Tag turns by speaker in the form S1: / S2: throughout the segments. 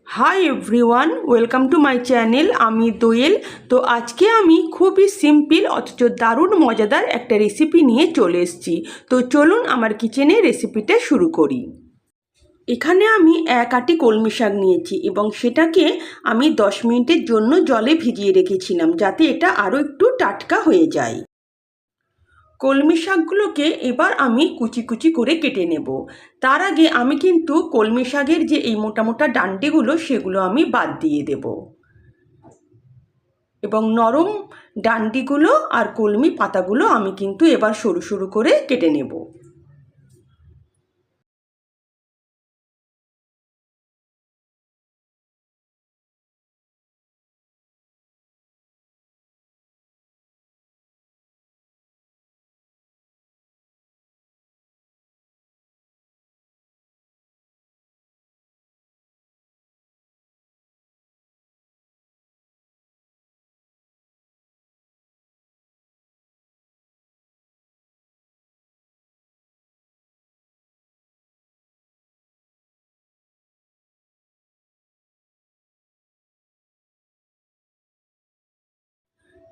S1: Hi everyone, welcome to my channel. আমি দোয়েল। তো আজকে আমি খুবই সিম্পল অথচ দারুণ মজাদার একটা রেসিপি নিয়ে চলে এসেছি। তো চলুন আমার কিচেনে রেসিপিটা শুরু করি। এখানে আমি 1 আঁটি কলমি শাক নিয়েছি এবং সেটাকে আমি 10 মিনিটের জন্য জলে ভিজিয়ে রেখেছিলাম, যাতে এটা আরও একটু টাটকা হয়ে যায়। কলমি শাকগুলোকে এবার আমি কুচি কুচি করে কেটে নেব। তার আগে আমি কিন্তু কলমি শাকের যে এই মোটা মোটা ডান্ডিগুলো সেগুলো আমি বাদ দিয়ে দেব এবং নরম ডান্ডিগুলো আর কলমি পাতাগুলো আমি কিন্তু এবার সরু সরু করে কেটে নেব।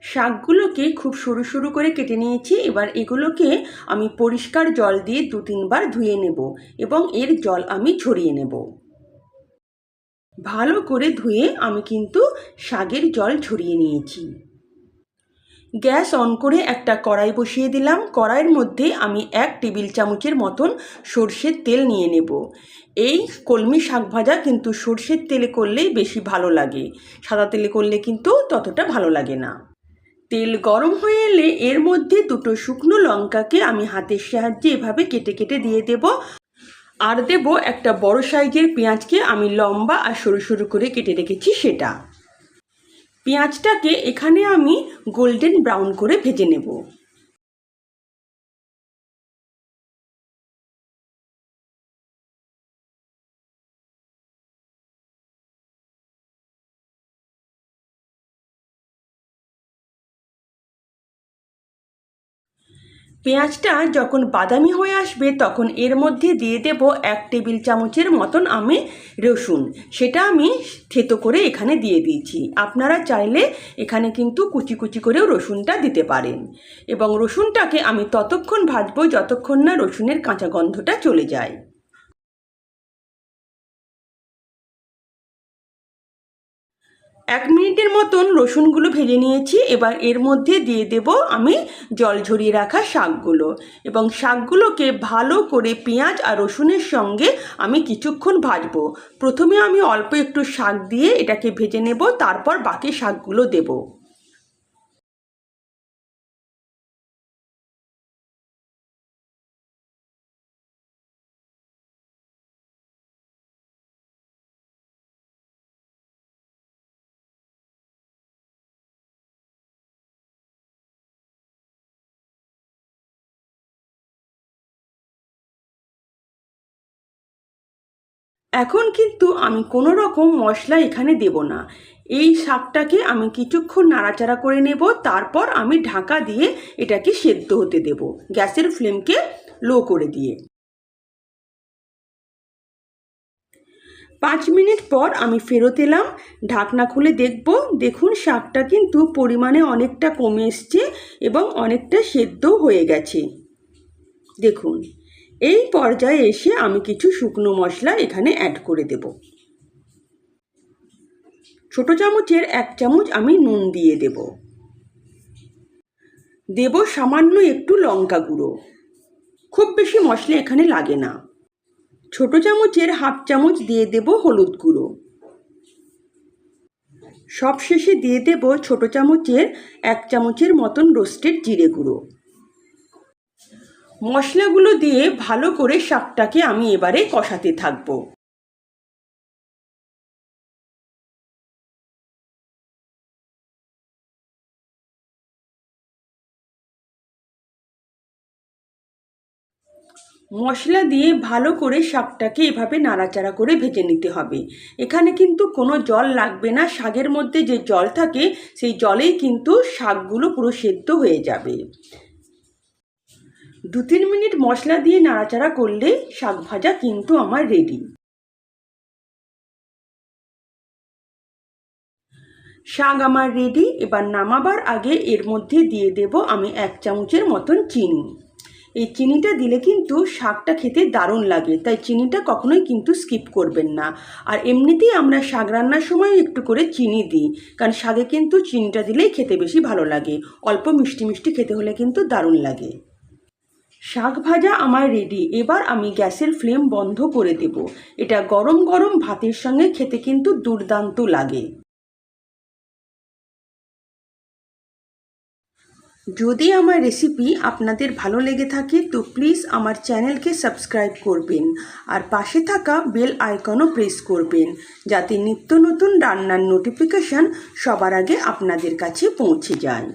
S1: শাকগুলোকে খুব সরু সরু করে কেটে নিয়েছি। এবার এগুলোকে আমি পরিষ্কার জল দিয়ে 2-3 বার ধুয়ে নেব এবং এর জল আমি ঝরিয়ে নেব। ভালো করে ধুয়ে আমি কিন্তু শাকের জল ঝরিয়ে নিয়েছি। গ্যাস অন করে একটা কড়াই বসিয়ে দিলাম। কড়াইয়ের মধ্যে আমি 1 টেবিল চামচের মতন সর্ষের তেল নিয়ে নেব। এই কলমি শাক ভাজা কিন্তু সর্ষের তেলে করলেই বেশি ভালো লাগে, সাদা তেলে করলে কিন্তু ততটা ভালো লাগে না। তেল গরম হয়ে এলে এর মধ্যে 2টো শুকনো লঙ্কাকে আমি হাতের সাহায্যে এভাবে কেটে কেটে দিয়ে দেব। আর দেব একটা বড় সাইজের পেঁয়াজকে আমি লম্বা আর সরু সরু করে কেটে রেখেছি সেটা। পেঁয়াজটাকে এখানে আমি গোল্ডেন ব্রাউন করে ভেজে নেব। পেঁয়াজটা যখন বাদামি হয়ে আসবে তখন এর মধ্যে দিয়ে দেব 1 টেবিল চামচের মতন আমি রসুন। সেটা আমি থেতো করে এখানে দিয়ে দিয়েছি। আপনারা চাইলে এখানে কিন্তু কুচি কুচি করেও রসুনটা দিতে পারেন এবং রসুনটাকে আমি ততক্ষণ ভাজবো যতক্ষণ না রসুনের কাঁচা গন্ধটা চলে যায়। 1 মিনিটের মতন রসুনগুলো ভেজে নিয়েছি। এবার এর মধ্যে দিয়ে দেব আমি জল ঝরিয়ে রাখা শাকগুলো এবং শাকগুলোকে ভালো করে পেঁয়াজ আর রসুনের সঙ্গে আমি কিছুক্ষণ ভাজবো। প্রথমে আমি অল্প একটু শাক দিয়ে এটাকে ভেজে নেব, তারপর বাকি শাকগুলো দেব। এখন কিন্তু আমি কোনো রকম মশলা এখানে দেব না। এই শাকটাকে আমি কিছুক্ষণ নাড়াচাড়া করে নেব, তারপর আমি ঢাকা দিয়ে এটাকে সেদ্ধ হতে দেব, গ্যাসের ফ্লেমকে লো করে দিয়ে। 5 মিনিট পর আমি ফেরত এলাম। ঢাকনা খুলে দেখব, দেখুন শাকটা কিন্তু পরিমাণে অনেকটা কমে এসছে এবং অনেকটা সেদ্ধও হয়ে গেছে। দেখুন, এই পর্যায়ে এসে আমি কিছু শুকনো মশলা এখানে অ্যাড করে দেব। ছোটো চামচের 1 চামচ আমি নুন দিয়ে দেব। দেব সামান্য একটু লঙ্কা গুঁড়ো। খুব বেশি মশলা এখানে লাগে না। ছোটো চামচের 1/2 চামচ দিয়ে দেব হলুদ গুঁড়ো। সবশেষে দিয়ে দেব ছোটো চামচের 1 চামচের মতন রোস্টেড জিরে গুঁড়ো। মশলাগুলো দিয়ে ভালো করে শাকটাকে আমি এবারে কষাতে থাকবো। মশলা দিয়ে ভালো করে শাকটাকে এভাবে নাড়াচাড়া করে ভেজে নিতে হবে। এখানে কিন্তু কোনো জল লাগবে না। শাকের মধ্যে যে জল থাকে সেই জলেই কিন্তু শাকগুলো পুরো সেদ্ধ হয়ে যাবে। 2-3 মিনিট মশলা দিয়ে নাড়াচাড়া করলে শাক ভাজা কিন্তু আমার রেডি। শাক আমার রেডি। এবার নামাবার আগে এর মধ্যে দিয়ে দেব আমি 1 চামচের মতন চিনি। এই চিনিটা দিলে কিন্তু শাকটা খেতে দারুণ লাগে, তাই চিনিটা কখনোই কিন্তু স্কিপ করবেন না। আর এমনিতেই আমরা শাক রান্নার সময় একটু করে চিনি দিই, কারণ শাকে কিন্তু চিনিটা দিলেই খেতে বেশি ভালো লাগে। অল্প মিষ্টি মিষ্টি খেতে হলে কিন্তু দারুণ লাগে। শাক ভাজা আমার রেডি। এবার আমি গ্যাসের ফ্লেম বন্ধ করে দেব। এটা গরম গরম ভাতের সঙ্গে খেতে কিন্তু দুর্দান্ত লাগে। যদি আমার রেসিপি আপনাদের ভালো লেগে থাকে তো প্লিজ আমার চ্যানেলকে সাবস্ক্রাইব করবেন আর পাশে থাকা বেল আইকনও প্রেস করবেন, যাতে নিত্য নতুন রান্নার নোটিফিকেশান সবার আগে আপনাদের কাছে পৌঁছে যায়।